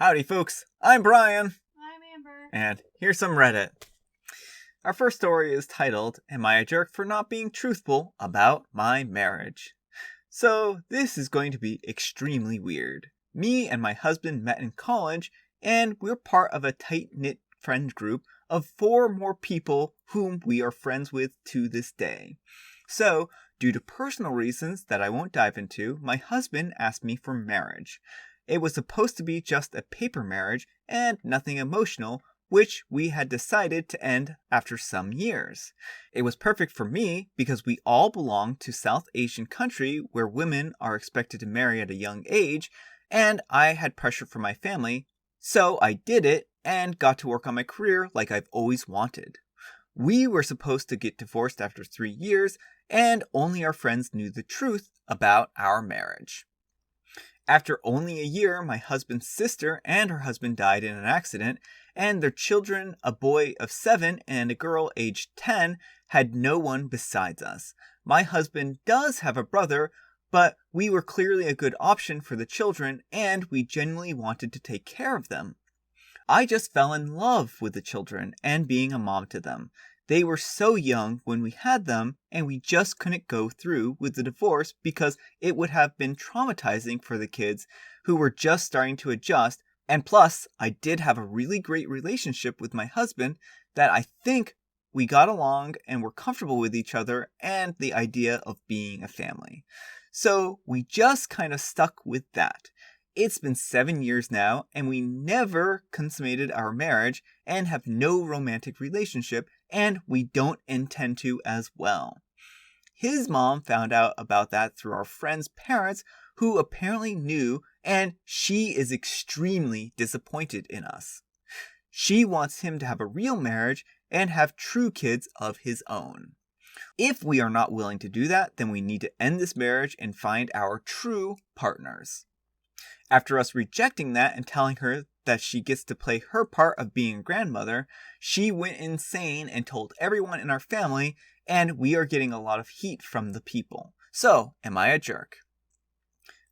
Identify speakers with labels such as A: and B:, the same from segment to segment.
A: Howdy folks, I'm Brian,
B: I'm Amber.
A: and here's some Reddit. Our first story is titled, Am I a Jerk for Not Being Truthful About My Marriage? So, this is going to be extremely weird. Me and my husband met in college, and we're part of a tight-knit friend group of 4 more people whom we are friends with to this day. So, due to personal reasons that I won't dive into, my husband asked me for marriage. It was supposed to be just a paper marriage and nothing emotional, which we had decided to end after some years. It was perfect for me because we all belong to South Asian country where women are expected to marry at a young age, and I had pressure from my family, so I did it and got to work on my career like I've always wanted. We were supposed to get divorced after 3 years, and only our friends knew the truth about our marriage. After only a year, my husband's sister and her husband died in an accident, and their children, a boy of 7 and a girl aged 10, had no one besides us. My husband does have a brother, but we were clearly a good option for the children, and we genuinely wanted to take care of them. I just fell in love with the children and being a mom to them. They were so young when we had them, and we just couldn't go through with the divorce because it would have been traumatizing for the kids who were just starting to adjust. And plus, I did have a really great relationship with my husband that I think we got along and were comfortable with each other and the idea of being a family. So we just kind of stuck with that. It's been 7 years now, and we never consummated our marriage and have no romantic relationship, and we don't intend to as well. His mom found out about that through our friend's parents, who apparently knew, and she is extremely disappointed in us. She wants him to have a real marriage and have true kids of his own. If we are not willing to do that, then we need to end this marriage and find our true partners. After us rejecting that and telling her that she gets to play her part of being a grandmother, she went insane and told everyone in our family, and we are getting a lot of heat from the people. So, am I a jerk?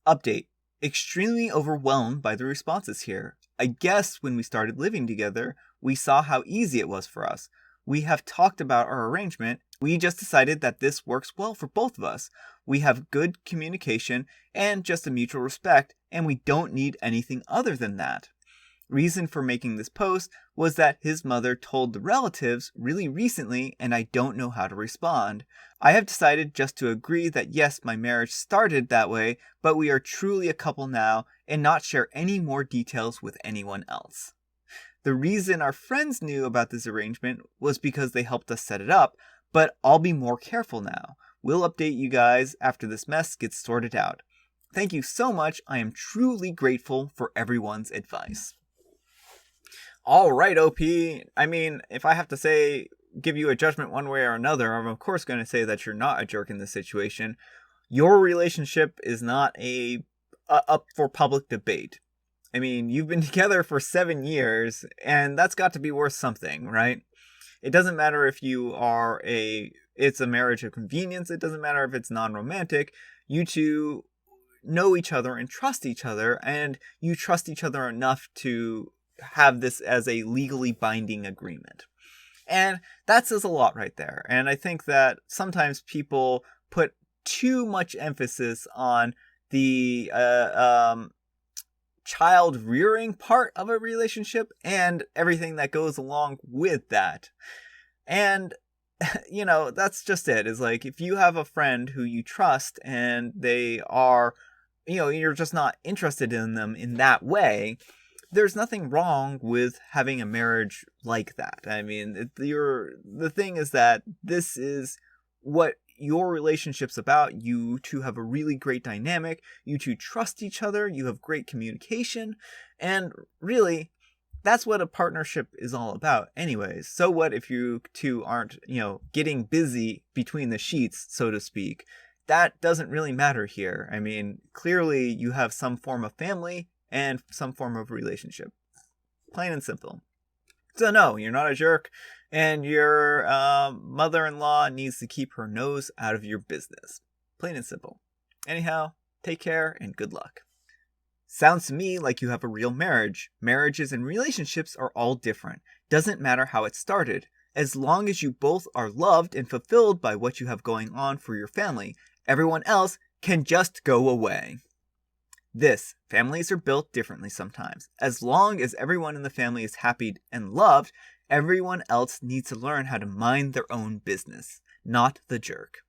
A: Update. Extremely overwhelmed by the responses here. I guess when we started living together, we saw how easy it was for us. We have talked about our arrangement. We just decided that this works well for both of us. We have good communication and just a mutual respect, and we don't need anything other than that. Reason for making this post was that his mother told the relatives really recently, and I don't know how to respond. I have decided just to agree that yes, my marriage started that way, but we are truly a couple now, and not share any more details with anyone else. The reason our friends knew about this arrangement was because they helped us set it up, but I'll be more careful now. We'll update you guys after this mess gets sorted out. Thank you so much. I am truly grateful for everyone's advice. Alright, OP. I mean, if I have to give you a judgment one way or another, I'm of course going to say that you're not a jerk in this situation. Your relationship is not up for public debate. I mean, you've been together for 7 years, and that's got to be worth something, right? It doesn't matter if it's a marriage of convenience. It doesn't matter if it's non-romantic. You two know each other and trust each other, and you trust each other enough to have this as a legally binding agreement. And that says a lot right there. And I think that sometimes people put too much emphasis on the child rearing part of a relationship and everything that goes along with that. And that's just it. Is like, if you have a friend who you trust and they are, you're just not interested in them in that way, there's nothing wrong with having a marriage like that. I mean, the thing is that this is what your relationship's about. You two have a really great dynamic. You two trust each other. You have great communication. And really, that's what a partnership is all about anyways. So what if you two aren't, getting busy between the sheets, so to speak? That doesn't really matter here. I mean, clearly you have some form of family and some form of relationship. Plain and simple. So no, you're not a jerk, and your mother-in-law needs to keep her nose out of your business. Plain and simple. Anyhow, take care and good luck. Sounds to me like you have a real marriage. Marriages and relationships are all different. Doesn't matter how it started. As long as you both are loved and fulfilled by what you have going on for your family, everyone else can just go away. Families are built differently sometimes. As long as everyone in the family is happy and loved, everyone else needs to learn how to mind their own business. Not the jerk.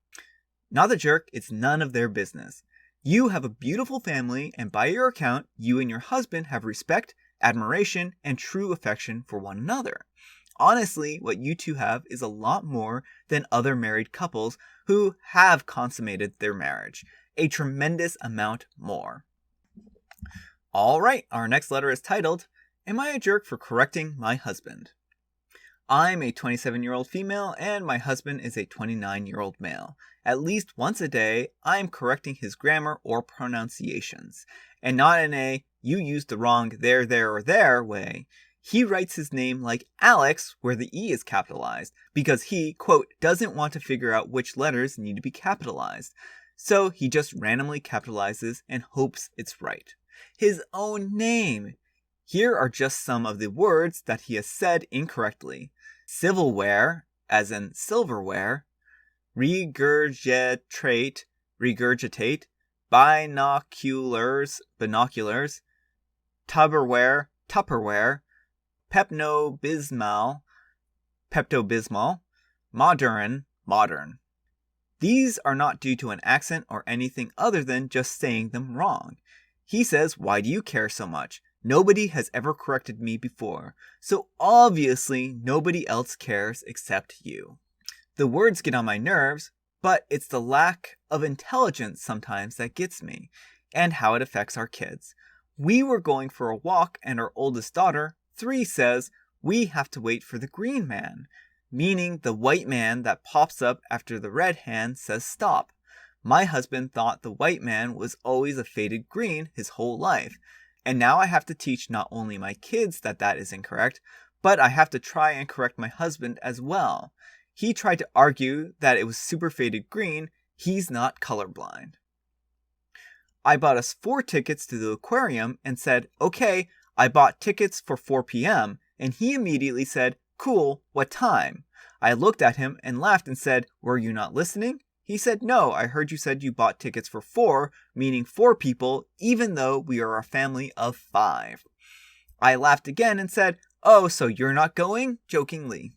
A: Not the jerk, it's none of their business. You have a beautiful family, and by your account, you and your husband have respect, admiration, and true affection for one another. Honestly, what you two have is a lot more than other married couples who have consummated their marriage. A tremendous amount more. Alright, our next letter is titled, Am I a Jerk for Correcting My Husband? I'm a 27-year-old female and my husband is a 29-year-old male. At least once a day, I'm correcting his grammar or pronunciations. And not in a, you used the wrong there, or there way. He writes his name like Alex, where the E is capitalized, because he, quote, doesn't want to figure out which letters need to be capitalized. So he just randomly capitalizes and hopes it's right. His own name. Here are just some of the words that he has said incorrectly. Silverware, as in silverware. Regurgitate, binoculars, Tupperware, Pepto-Bismol, modern. These are not due to an accent or anything other than just saying them wrong. He says, why do you care so much? Nobody has ever corrected me before, so obviously nobody else cares except you. The words get on my nerves, but it's the lack of intelligence sometimes that gets me, and how it affects our kids. We were going for a walk and our oldest daughter, 3, says, we have to wait for the green man, meaning the white man that pops up after the red hand says stop. My husband thought the white man was always a faded green his whole life, and now I have to teach not only my kids that is incorrect, but I have to try and correct my husband as well. He tried to argue that it was super faded green. He's not colorblind. I bought us 4 tickets to the aquarium and said, okay, I bought tickets for 4 p.m. And he immediately said, cool, what time? I looked at him and laughed and said, were you not listening? He said, no, I heard you said you bought tickets for 4, meaning 4 people, even though we are a family of 5. I laughed again and said, oh, so you're not going? Jokingly.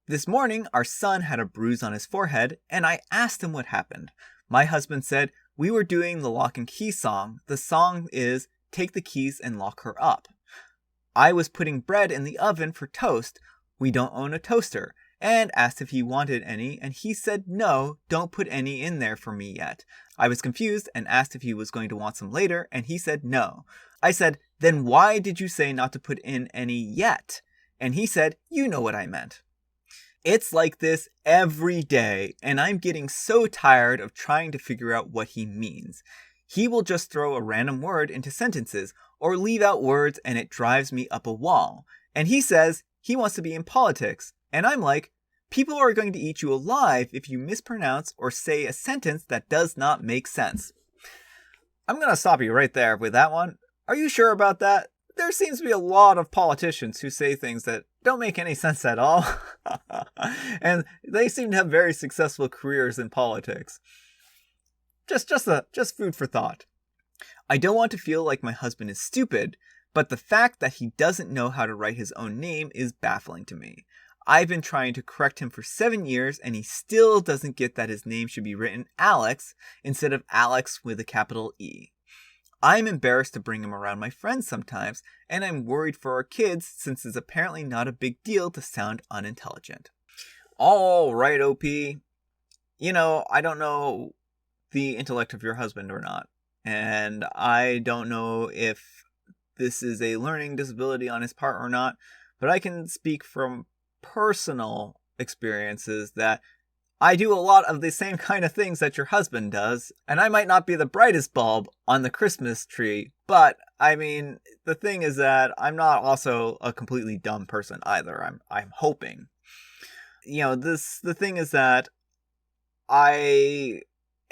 A: This morning, our son had a bruise on his forehead, and I asked him what happened. My husband said, we were doing the lock and key song. The song is, take the keys and lock her up. I was putting bread in the oven for toast. We don't own a toaster. And asked if he wanted any, and he said, no, don't put any in there for me yet. I was confused and asked if he was going to want some later, and he said no. I said, then why did you say not to put in any yet? And he said, you know what I meant. It's like this every day, and I'm getting so tired of trying to figure out what he means. He will just throw a random word into sentences, or leave out words, and it drives me up a wall. And he says he wants to be in politics, and I'm like, people are going to eat you alive if you mispronounce or say a sentence that does not make sense. I'm going to stop you right there with that one. Are you sure about that? There seems to be a lot of politicians who say things that don't make any sense at all. And they seem to have very successful careers in politics. Just food for thought. I don't want to feel like my husband is stupid, but the fact that he doesn't know how to write his own name is baffling to me. I've been trying to correct him for 7 years, and he still doesn't get that his name should be written Alex instead of Alex with a capital E. I'm embarrassed to bring him around my friends sometimes, and I'm worried for our kids since it's apparently not a big deal to sound unintelligent. All right, OP. You know, I don't know the intellect of your husband or not, and I don't know if this is a learning disability on his part or not, but I can speak from personal experiences that I do a lot of the same kind of things that your husband does, and I might not be the brightest bulb on the Christmas tree, but I mean, the thing is that I'm not also a completely dumb person either. I'm hoping. The thing is that I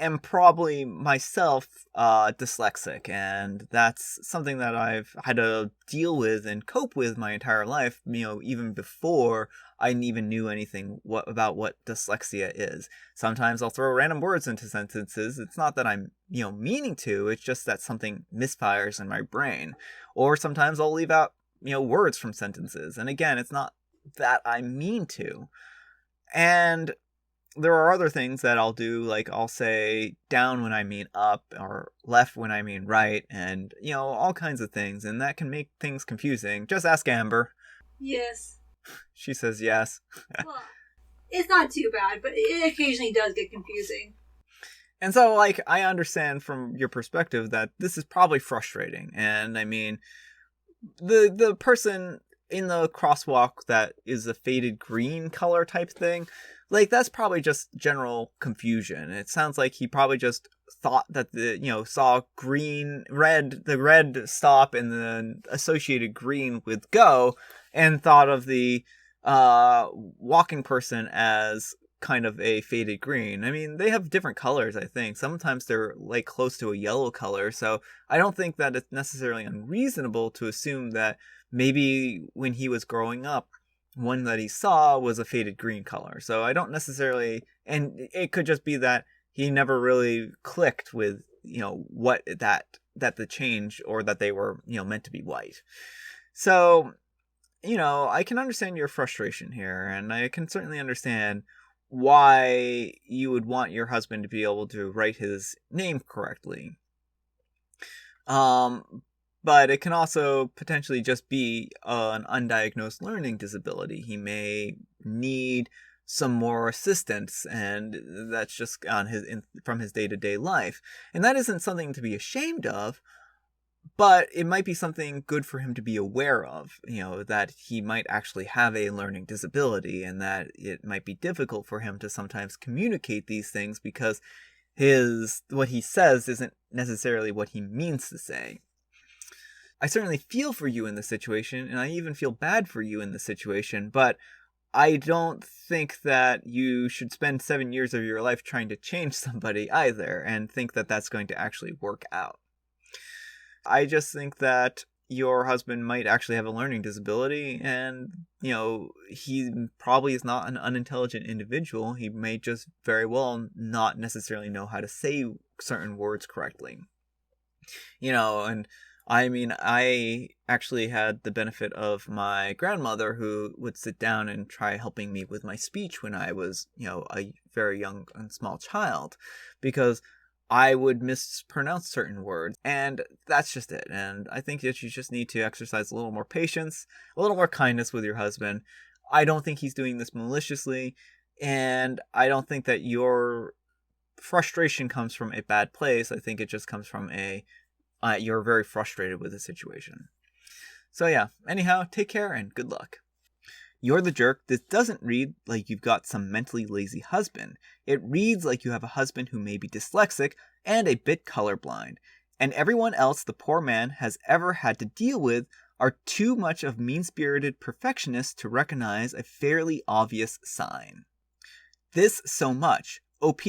A: am probably myself dyslexic, and that's something that I've had to deal with and cope with my entire life, even before I even knew anything about what dyslexia is. Sometimes I'll throw random words into sentences. It's not that I'm, meaning to, it's just that something misfires in my brain. Or sometimes I'll leave out, words from sentences. And again, it's not that I mean to. And there are other things that I'll do, like I'll say down when I mean up, or left when I mean right, and, all kinds of things, and that can make things confusing. Just ask Amber.
B: Yes.
A: She says yes.
B: Well, it's not too bad, but it occasionally does get confusing.
A: And so, I understand from your perspective that this is probably frustrating, and I mean, the person in the crosswalk that is a faded green color type thing, that's probably just general confusion. It sounds like he probably just thought that saw the red stop and the associated green with go, and thought of the walking person as kind of a faded green. I mean, they have different colors, I think. Sometimes they're close to a yellow color, so I don't think that it's necessarily unreasonable to assume that maybe when he was growing up, one that he saw was a faded green color. So I don't necessarily, and it could just be that he never really clicked with, what that the change, or that they were, meant to be white. So, I can understand your frustration here, and I can certainly understand why you would want your husband to be able to write his name correctly. But it can also potentially just be an undiagnosed learning disability. He may need some more assistance, and that's just from his day-to-day life. And that isn't something to be ashamed of, but it might be something good for him to be aware of, that he might actually have a learning disability, and that it might be difficult for him to sometimes communicate these things because what he says isn't necessarily what he means to say. I certainly feel for you in this situation, and I even feel bad for you in this situation, but I don't think that you should spend 7 years of your life trying to change somebody either, and think that that's going to actually work out. I just think that your husband might actually have a learning disability, and, he probably is not an unintelligent individual. He may just very well not necessarily know how to say certain words correctly. And I mean, I actually had the benefit of my grandmother, who would sit down and try helping me with my speech when I was, a very young and small child, because I would mispronounce certain words, and that's just it. And I think that you just need to exercise a little more patience, a little more kindness with your husband. I don't think he's doing this maliciously, and I don't think that your frustration comes from a bad place. I think it just comes from you're very frustrated with the situation. So yeah, anyhow, take care and good luck. You're the Jerk. This doesn't read like you've got some mentally lazy husband. It reads like you have a husband who may be dyslexic and a bit colorblind, and everyone else the poor man has ever had to deal with are too much of mean-spirited perfectionists to recognize a fairly obvious sign. This so much. OP,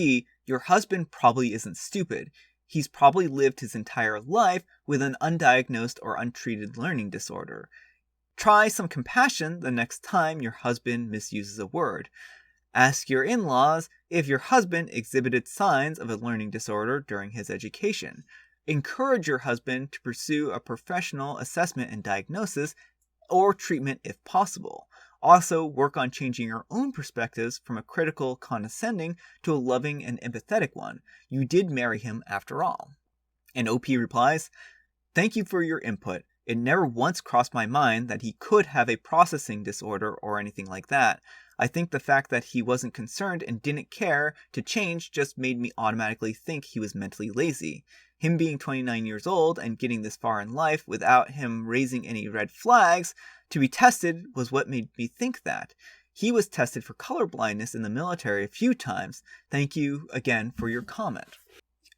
A: your husband probably isn't stupid. He's probably lived his entire life with an undiagnosed or untreated learning disorder. Try some compassion the next time your husband misuses a word. Ask your in-laws if your husband exhibited signs of a learning disorder during his education. Encourage your husband to pursue a professional assessment and diagnosis, or treatment if possible. Also, work on changing your own perspectives from a critical, condescending to a loving and empathetic one. You did marry him after all. And OP replies, "Thank you for your input. It never once crossed my mind that he could have a processing disorder or anything like that. I think the fact that he wasn't concerned and didn't care to change just made me automatically think he was mentally lazy. Him being 29 years old and getting this far in life without him raising any red flags to be tested was what made me think that. He was tested for colorblindness in the military a few times. Thank you again for your comment."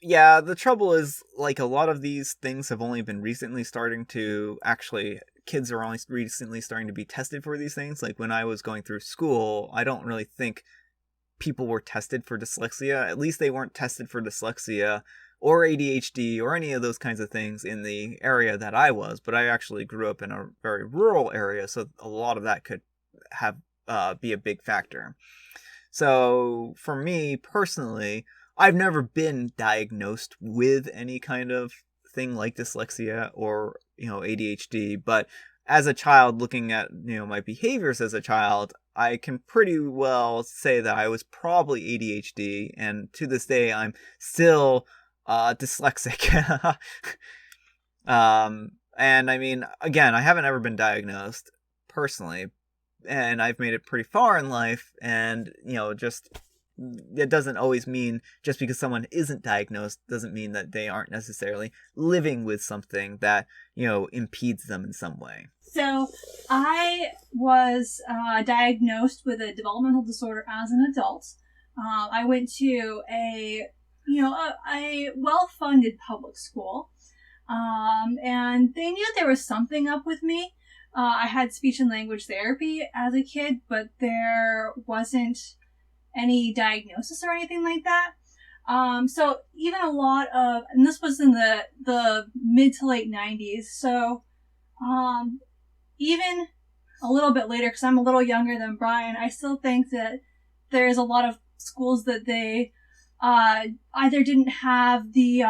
A: Yeah, the trouble is, a lot of these things have only been recently starting to kids are only recently starting to be tested for these things. Like when I was going through school, I don't really think people were tested for dyslexia. At least they weren't tested for dyslexia or ADHD or any of those kinds of things in the area that I was. But I actually grew up in a very rural area, so a lot of that could have be a big factor. So for me personally, I've never been diagnosed with any kind of thing like dyslexia or, ADHD, but as a child, looking at, my behaviors as a child, I can pretty well say that I was probably ADHD, and to this day, I'm still dyslexic. And I mean, again, I haven't ever been diagnosed personally, and I've made it pretty far in life, and, just it doesn't always mean just because someone isn't diagnosed doesn't mean that they aren't necessarily living with something that, impedes them in some way.
B: So I was diagnosed with a developmental disorder as an adult. I went to a well-funded public school, and they knew there was something up with me. I had speech and language therapy as a kid, but there wasn't any diagnosis or anything like that. So even and this was in the mid to late 90s. So, even a little bit later, because I'm a little younger than Brian, I still think that there's a lot of schools that they, either didn't have the,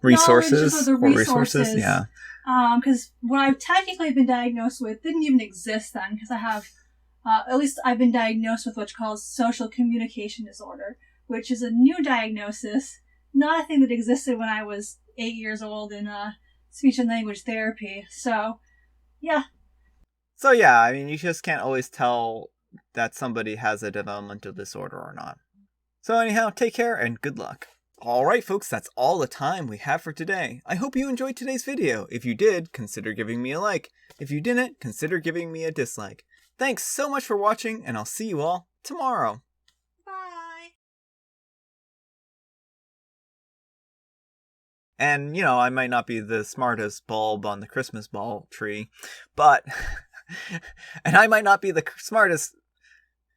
A: resources.
B: Yeah. Because what I've technically been diagnosed with didn't even exist then, because I have, at least I've been diagnosed with what's called social communication disorder, which is a new diagnosis, not a thing that existed when I was 8 years old in speech and language therapy. So, yeah.
A: I mean, you just can't always tell that somebody has a developmental disorder or not. So anyhow, take care and good luck. Alright folks, that's all the time we have for today. I hope you enjoyed today's video. If you did, consider giving me a like. If you didn't, consider giving me a dislike. Thanks so much for watching, and I'll see you all tomorrow.
B: Bye!
A: And, I might not be the smartest bulb on the Christmas ball tree, but... and I might not be the smartest